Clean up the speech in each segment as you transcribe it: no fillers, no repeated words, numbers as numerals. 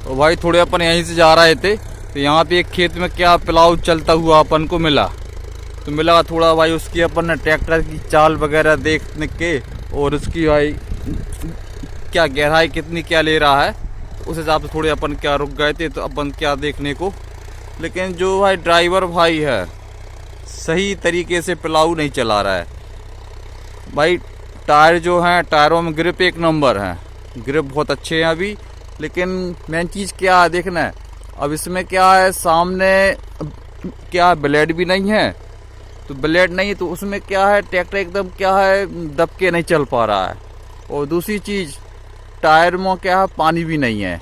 तो भाई थोड़े अपन यहीं से जा रहे थे तो यहाँ पे एक खेत में क्या प्लाव चलता हुआ अपन को मिला। तो मिला थोड़ा भाई उसकी अपन ने ट्रैक्टर की चाल वगैरह देखने के और उसकी भाई क्या गहराई कितनी क्या ले रहा है उस हिसाब से थोड़े अपन क्या रुक गए थे। तो अपन क्या देखने को, लेकिन जो भाई ड्राइवर भाई है सही तरीके से प्लाव नहीं चला रहा है भाई। टायर जो हैं टायरों में ग्रिप एक नंबर है, ग्रिप बहुत अच्छे हैं अभी, लेकिन मेन चीज़ क्या है देखना है। अब इसमें क्या है सामने क्या ब्लेड भी नहीं है, तो ब्लेड नहीं है तो उसमें क्या है ट्रैक्टर एकदम क्या है दब के नहीं चल पा रहा है। और दूसरी चीज़ टायर में क्या है पानी भी नहीं है,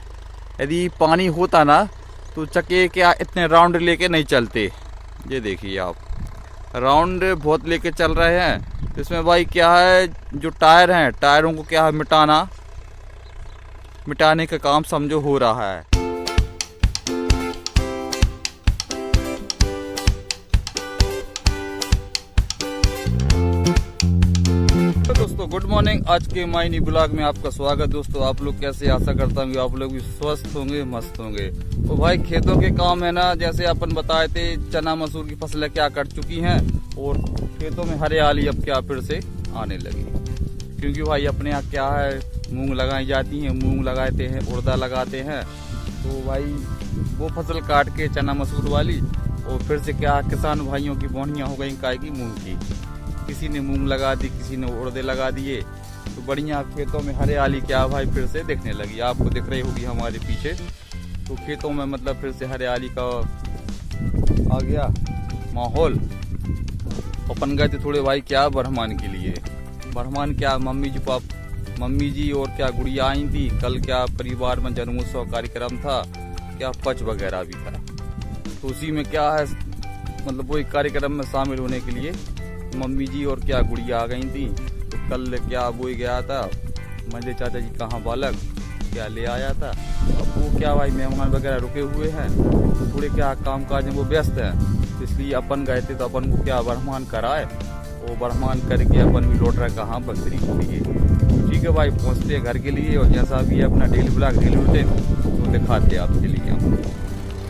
यदि पानी होता ना तो चक्के क्या इतने राउंड लेके नहीं चलते। ये देखिए आप राउंड बहुत लेके चल रहे हैं। इसमें भाई क्या है जो टायर हैं टायरों को क्या है मिटाने का काम समझो हो रहा है। तो दोस्तों गुड मॉर्निंग, आज के माइनी ब्लॉग में आपका स्वागत। दोस्तों आप लोग कैसे, आशा करता हूँ आप लोग भी स्वस्थ होंगे मस्त होंगे। तो भाई खेतों के काम है ना, जैसे अपन बताए थे चना मसूर की फसलें क्या कट चुकी हैं और खेतों में हरियाली अब क्या फिर से आने लगी, क्योंकि भाई अपने यहाँ क्या है मूंग लगाई जाती हैं, मूंग लगाते हैं, उड़दा लगाते हैं। तो भाई वो फसल काट के चना मसूर वाली और फिर से क्या किसान भाइयों की बोनियाँ हो गई काय की मूंग की, किसी ने मूंग लगा दी, किसी ने उड़दे लगा दिए। तो बढ़िया खेतों में हरियाली क्या भाई फिर से दिखने लगी, आपको दिख रही होगी हमारे पीछे। तो खेतों में मतलब फिर से हरियाली का आ गया माहौल। अपन गए थे थोड़े भाई क्या बरहमान के लिए, बरहमान क्या मम्मी जी और क्या गुड़िया आई थी। कल क्या परिवार में जन्मोत्सव कार्यक्रम था, क्या पच वगैरह भी था। तो उसी में क्या है मतलब वो एक कार्यक्रम में शामिल होने के लिए मम्मी जी और क्या गुड़िया आ गई थी। तो कल क्या वो गया था मजे चाचा जी कहाँ बालक क्या ले आया था। अब वो क्या भाई मेहमान वगैरह रुके हुए हैं, थोड़े क्या काम काज में वो व्यस्त हैं, तो इसलिए अपन गए थे। तो अपन को क्या बरहमान कराए, वो बरहमान करके अपन भी लौट रहा कहाँ बकरी के लिए। ठीक है भाई पहुँचते हैं घर के लिए और जैसा भी है अपना डेली ब्लॉग डेली रूटीन तो दिखाते हैं आपके लिए।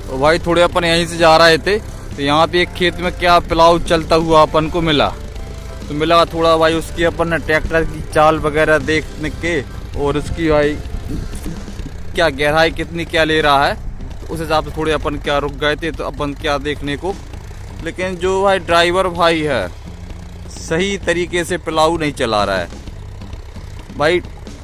तो भाई थोड़े अपन यहीं से जा रहे थे तो यहाँ पे एक खेत में क्या प्लाव चलता हुआ अपन को मिला। तो मिला थोड़ा भाई उसकी अपन ने ट्रैक्टर की चाल वगैरह देखने के और उसकी भाई क्या गहराई कितनी क्या ले रहा है तो उस हिसाब से थोड़े अपन क्या रुक गए थे। तो अपन क्या देखने को, लेकिन जो भाई ड्राइवर भाई है सही तरीके से प्लाव नहीं चला रहा है भाई।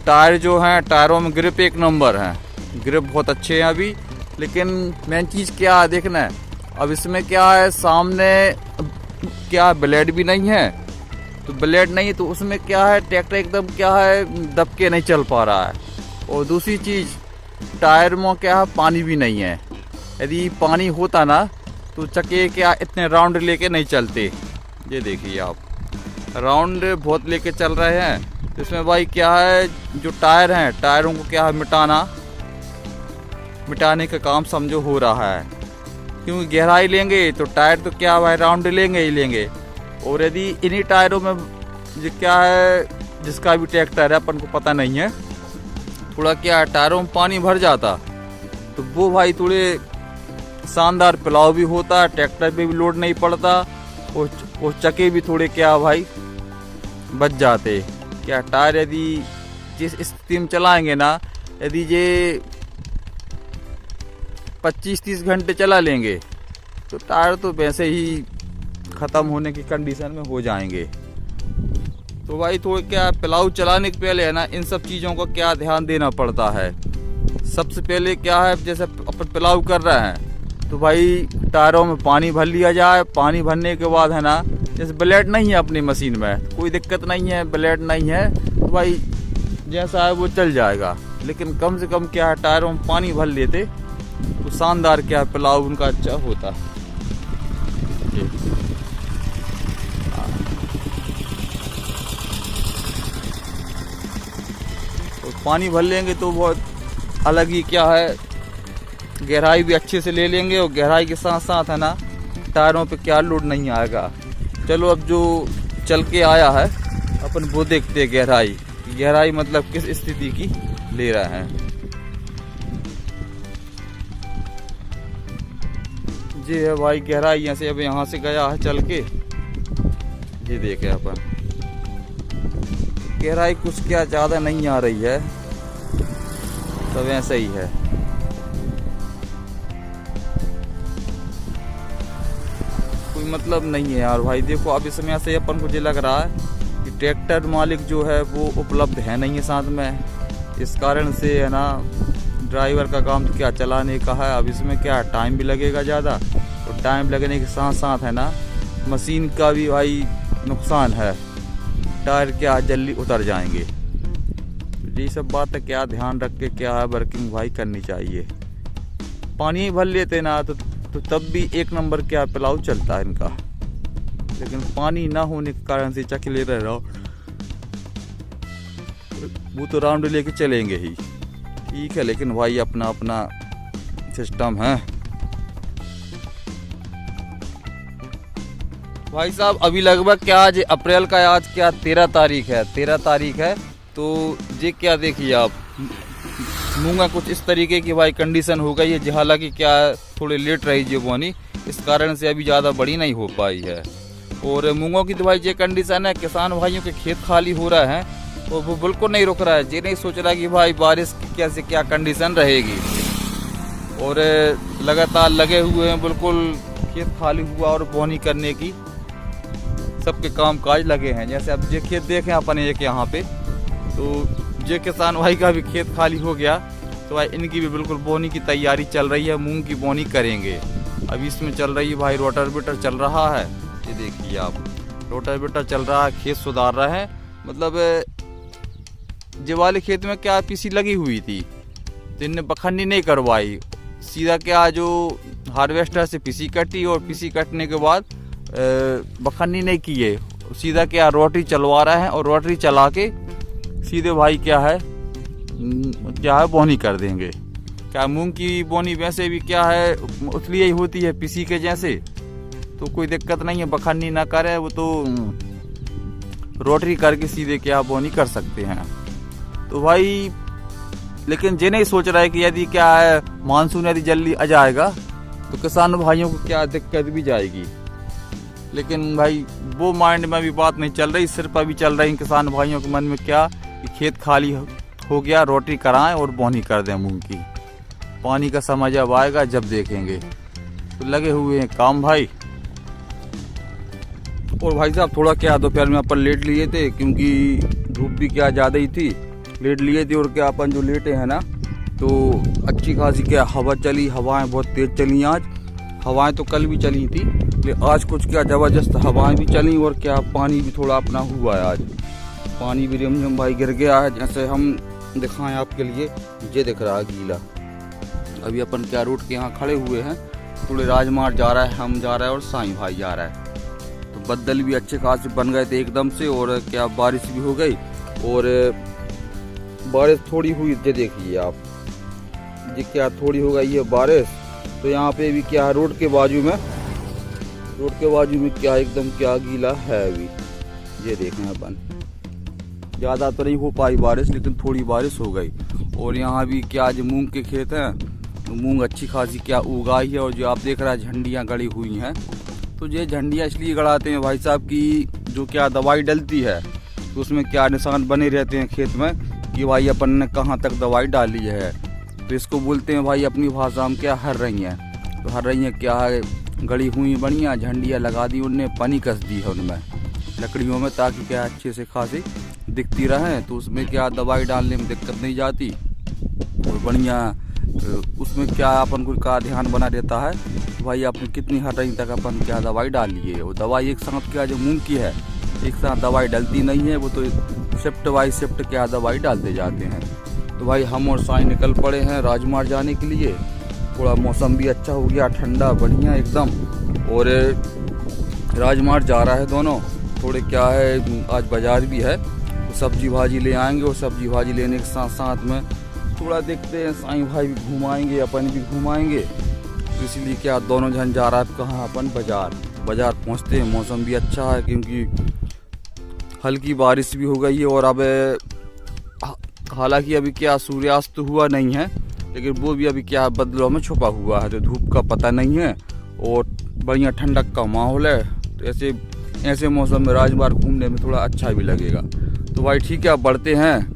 टायर जो हैं टायरों में ग्रिप एक नंबर है, ग्रिप बहुत अच्छे हैं अभी, लेकिन मेन चीज़ क्या है देखना है। अब इसमें क्या है सामने क्या ब्लेड भी नहीं है, तो ब्लेड नहीं है तो उसमें क्या है ट्रैक्टर एकदम क्या है दब के नहीं चल पा रहा है। और दूसरी चीज़ टायर में क्या है पानी भी नहीं है, यदि पानी होता ना तो चक्के क्या इतने राउंड लेके नहीं चलते। ये देखिए आप राउंड बहुत लेके चल रहे हैं। तो इसमें भाई क्या है जो टायर हैं टायरों को क्या है मिटाने का काम समझो हो रहा है, क्योंकि गहराई लेंगे तो टायर तो क्या भाई राउंड लेंगे ही लेंगे। और यदि इन्हीं टायरों में जो क्या है जिसका भी ट्रैक्टर है अपन को पता नहीं है, थोड़ा क्या है टायरों में पानी भर जाता तो वो भाई थोड़े शानदार प्लाव भी होता, ट्रैक्टर पे भी लोड नहीं पड़ता और चक्के भी थोड़े क्या भाई बच जाते। क्या टायर यदि जिस स्थिति में चलाएंगे ना, यदि ये 25-30 घंटे चला लेंगे तो टायर तो वैसे ही ख़त्म होने की कंडीशन में हो जाएंगे। तो भाई थोड़ा क्या प्लाव चलाने के पहले है ना इन सब चीज़ों का क्या ध्यान देना पड़ता है। सबसे पहले क्या है जैसे अपन प्लाव कर रहे हैं तो भाई टायरों में पानी भर लिया जाए। पानी भरने के बाद है ना जैसे ब्लेड नहीं है अपनी मशीन में कोई दिक्कत नहीं है, ब्लेड नहीं है तो भाई जैसा है वो चल जाएगा, लेकिन कम से कम क्या है टायरों में पानी भर लेते तो शानदार क्या प्लाव उनका अच्छा होता। तो पानी भर लेंगे तो बहुत अलग ही क्या है गहराई भी अच्छे से ले लेंगे और गहराई के साथ साथ है ना टायरों पे क्या लोड नहीं आएगा। चलो अब जो चल के आया है अपन वो देखते हैं गहराई मतलब किस स्थिति की ले रहा है। ये है भाई गहराई, यहाँ से अब यहाँ से गया है चल के, ये देखे अपन गहराई कुछ क्या ज़्यादा नहीं आ रही है, सब ऐसा ही है। कोई मतलब नहीं है यार भाई। देखो अब इस समय से अपन को ये लग रहा है कि ट्रैक्टर मालिक जो है वो उपलब्ध है नहीं है साथ में, इस कारण से है ना ड्राइवर का काम तो क्या चलाने का है। अब इसमें क्या टाइम भी लगेगा ज़्यादा, तो टाइम लगने के साथ साथ है ना मशीन का भी भाई नुकसान है, टायर क्या जल्दी उतर जाएंगे। ये सब बात है क्या ध्यान रख के क्या है वर्किंग भाई करनी चाहिए। पानी भर लेते ना तो तब भी एक नंबर क्या पिलाऊ चलता है इनका, लेकिन पानी ना होने के कारण से चकले रह रहा हो। वो तो राउंड लेके चलेंगे ही, ठीक है, लेकिन भाई अपना अपना सिस्टम है। भाई साहब अभी लगभग क्या आज अप्रैल का, आज क्या 13 तारीख है, 13 तारीख है। तो ये क्या देखिए आप मूंगा कुछ इस तरीके की भाई कंडीशन हो गई है। हालांकि क्या थोड़े लेट रही जी बोनी, इस कारण से अभी ज़्यादा बड़ी नहीं हो पाई है। और मूंगों की तो भाई ये कंडीशन है, किसान भाइयों के खेत खाली हो रहा है और वो बिल्कुल नहीं रुक रहा है। ये नहीं सोच रहा कि भाई बारिश की कैसे क्या कंडीशन रहेगी, और लगातार लगे हुए हैं, बिल्कुल खेत खाली हुआ और बोनी करने की सबके काम काज लगे हैं। जैसे अब ये खेत देखें अपन एक यहाँ पे, तो ये किसान भाई का भी खेत खाली हो गया, तो भाई इनकी भी बिल्कुल बोनी की तैयारी चल रही है, मूंग की बोनी करेंगे। अभी इसमें चल रही है भाई रोटावेटर चल रहा है, ये देखिए आप रोटावेटर चल रहा है, खेत सुधार रहा है। मतलब ये वाले खेत में क्या पीसी लगी हुई थी तो इनने बखन्नी नहीं करवाई, सीधा क्या जो हार्वेस्टर से पीसी कटी और पीसी कटने के बाद बखन्नी नहीं किए, सीधा क्या रोटरी चलवा रहा है और रोटरी चला के सीधे भाई क्या है बोनी कर देंगे। क्या मूंग की बोनी वैसे भी क्या है उसलिए ही होती है पीसी के जैसे, तो कोई दिक्कत नहीं है, बखन्नी ना करे, वो तो रोटरी करके सीधे क्या बोनी कर सकते हैं। तो भाई लेकिन ये नहीं सोच रहा है कि यदि क्या है मानसून यदि जल्दी आ जाएगा तो किसान भाइयों को क्या दिक्कत भी जाएगी। लेकिन भाई वो माइंड में भी बात नहीं चल रही, सिर्फ अभी चल रही किसान भाइयों के मन में क्या कि खेत खाली हो गया, रोटी कराएं और बोनी कर दें मूंग की। पानी का समय जब आएगा जब देखेंगे, तो लगे हुए हैं काम भाई। और भाई साहब थोड़ा क्या दोपहर में अपन लेट लिए थे, क्योंकि धूप भी क्या ज़्यादा ही थी, लेट लिए थे। और क्या अपन जो लेटे हैं ना तो अच्छी खासी क्या हवा चली, हवाएं बहुत तेज़ चली आज। हवाएं तो कल भी चली थी, लेकिन आज कुछ क्या ज़बरदस्त हवाएं भी चली, और क्या पानी भी थोड़ा अपना हुआ है। आज पानी भी रिमझिम भाई गिर गया है, जैसे हम दिखाएं आपके लिए, ये दिख रहा है गीला। अभी अपन क्या रोड के यहाँ खड़े हुए हैं, थोड़े राजमार्ग जा रहा है, हम जा रहे हैं और साईं भाई जा रहा है। तो बदल भी अच्छे खासे बन गए थे एकदम से, और क्या बारिश भी हो गई, और बारिश थोड़ी हुई, ये देखिए आप, ये क्या थोड़ी हो गई है बारिश। तो यहाँ पे भी क्या है रोड के बाजू में क्या एकदम क्या गीला है अभी, ये देखें अपन। ज़्यादा तो नहीं हो पाई बारिश, लेकिन थोड़ी बारिश हो गई। और यहाँ भी क्या आज मूंग के खेत हैं, तो मूंग अच्छी खासी क्या उगाई है। और जो आप देख रहा है झंडियाँ गड़ी हुई हैं, तो ये झंडियाँ इसलिए गड़ाते हैं भाई साहब की जो क्या दवाई डलती है तो उसमें क्या निशान बने रहते हैं खेत में कि भाई अपन ने कहाँ तक दवाई डाली है। तो इसको बोलते हैं भाई अपनी भाषा में क्या हर रही हैं। तो हर रही हैं क्या है गड़ी हुई बढ़िया झंडियाँ लगा दी, उनने पनी कस दी है उनमें लकड़ियों में, ताकि क्या अच्छे से खासी दिखती रहे। तो उसमें क्या दवाई डालने में दिक्कत नहीं जाती, और बढ़िया उसमें क्या अपन को का ध्यान बना देता है भाई आपने कितनी हर रही तक अपन क्या दवाई डाली है। वो दवाई एक साथ क्या जो मूंग की है एक साथ दवाई डलती नहीं है, वो तो शिफ्ट बाई शिफ्ट क्या दवाई डालते जाते हैं। तो भाई हम और साईं निकल पड़े हैं राजमार्ग जाने के लिए। थोड़ा मौसम भी अच्छा हो गया, ठंडा बढ़िया एकदम, और राजमार्ग जा रहा है दोनों। थोड़े क्या है आज बाजार भी है, तो सब्जी भाजी ले आएंगे, और सब्जी भाजी लेने के साथ साथ में थोड़ा देखते हैं साईं भाई भी घुमाएंगे, अपन भी घुमाएंगे। तो इसीलिए क्या दोनों जन जा रहा है कहाँ अपन बाजार पहुँचते हैं। मौसम भी अच्छा है क्योंकि हल्की बारिश भी हो गई है, और अब हालांकि अभी क्या सूर्यास्त हुआ नहीं है, लेकिन वो भी अभी क्या बदलों में छुपा हुआ है, तो धूप का पता नहीं है। और बढ़िया ठंडक का माहौल है। तो ऐसे मौसम में राजमार्ग घूमने में थोड़ा अच्छा भी लगेगा। तो भाई ठीक है, अब बढ़ते हैं।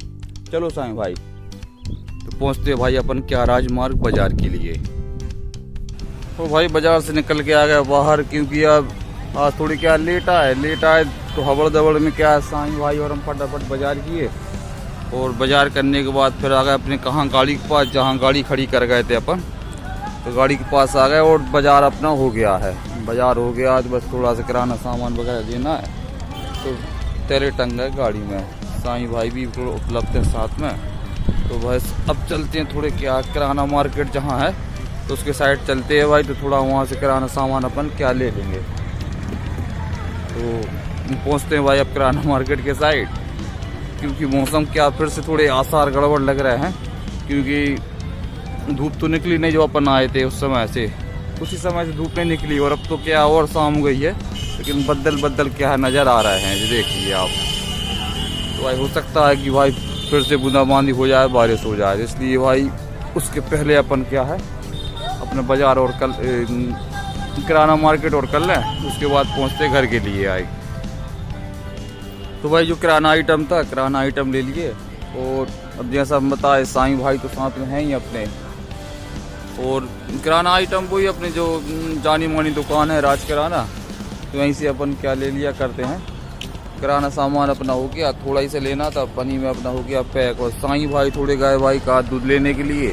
चलो साईं भाई, तो पहुँचते हैं भाई अपन क्या राजमार्ग बाजार के लिए। तो भाई बाजार से निकल के आ गया बाहर, क्योंकि अब आज थोड़ी क्या लेट आए तो हबड़ दबड़ में क्या साईं भाई और हम फटाफट बाजार किए। और बाजार करने के बाद फिर आ गए अपने कहाँ गाड़ी के पास, जहाँ गाड़ी खड़ी कर गए थे अपन, तो गाड़ी के पास आ गए और बाजार अपना हो गया है। बाजार हो गया, तो बस थोड़ा सा किराना सामान वगैरह देना है। तो तेरे टंग है गाड़ी में, साईं भाई भी थोड़ा उपलब्ध है साथ में। तो बस अब चलते हैं थोड़े क्या किराना मार्केट जहाँ है तो उसके साइड चलते हैं भाई। तो थोड़ा वहाँ से किराना सामान अपन क्या ले लेंगे। तो पहुँचते हैं भाई अब किराना मार्केट के साइड, क्योंकि मौसम क्या फिर से थोड़े आसार गड़बड़ लग रहे हैं। क्योंकि धूप तो निकली नहीं जो अपन आए थे उस समय से, उसी समय से धूप नहीं निकली, और अब तो क्या और शाम हो गई है, लेकिन बदल क्या है नज़र आ रहे हैं, जो देखिए आप। तो भाई हो सकता है कि भाई फिर से बूंदाबांदी हो जाए, बारिश हो जाए, इसलिए भाई उसके पहले अपन क्या है अपने बाजार और कल किराना मार्केट और कर लें, उसके बाद पहुँचते घर के लिए आए। तो भाई जो किराना आइटम था, किराना आइटम ले लिए। और अब जैसा हम बताए साईं भाई तो साथ में हैं ही अपने, और किराना आइटम वही अपने जो जानी मानी दुकान है राज किराना, तो वहीं से अपन क्या ले लिया करते हैं। किराना सामान अपना हो गया, थोड़ा ही से लेना था, पनी में अपना हो गया पैक। और साईं भाई थोड़े गए भाई का दूध लेने के लिए।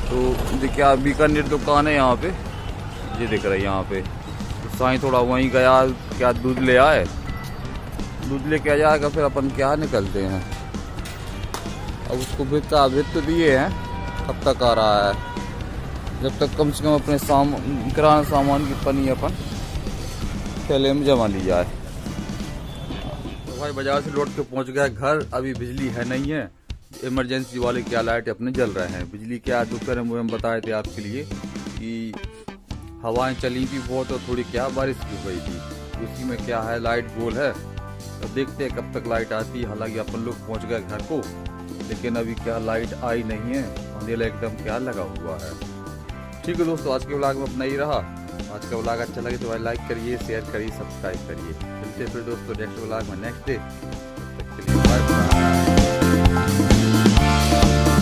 तो क्या बीकानेर दुकान है यहाँ पे, ये दिख रहा है यहाँ पे। तो साईं थोड़ा वहीं गया, क्या दूध ले आए, दूध लेके आ जाएगा, फिर अपन क्या निकलते हैं। अब उसको भित तो दिए हैं, कब तक आ रहा है, जब तक कम से कम अपने किराना सामान की पनी अपन थैले में जमा ली जाए। तो भाई बाजार से लौट के पहुंच गया घर। अभी बिजली है नहीं है, इमरजेंसी वाले क्या लाइट अपने जल रहे हैं। बिजली क्या दोपहर में हम बताए थे आपके लिए कि हवाएं चली थी बहुत और थोड़ी क्या बारिश भी हुई थी, उसी में क्या है लाइट गोल है। तो देखते हैं कब तक लाइट आती है। हालांकि अपन लोग पहुंच गए घर को, लेकिन अभी क्या लाइट आई नहीं है, अंधेरा एकदम क्या लगा हुआ है। ठीक है दोस्तों, आज के व्लॉग में अपना ही रहा। आज का व्लॉग अच्छा लगे तो भाई लाइक करिए, शेयर करिए, सब्सक्राइब करिए। मिलते फिर दोस्तों नेक्स्ट व्लॉग में नेक्स्ट डे। तब तक के लिए बाय।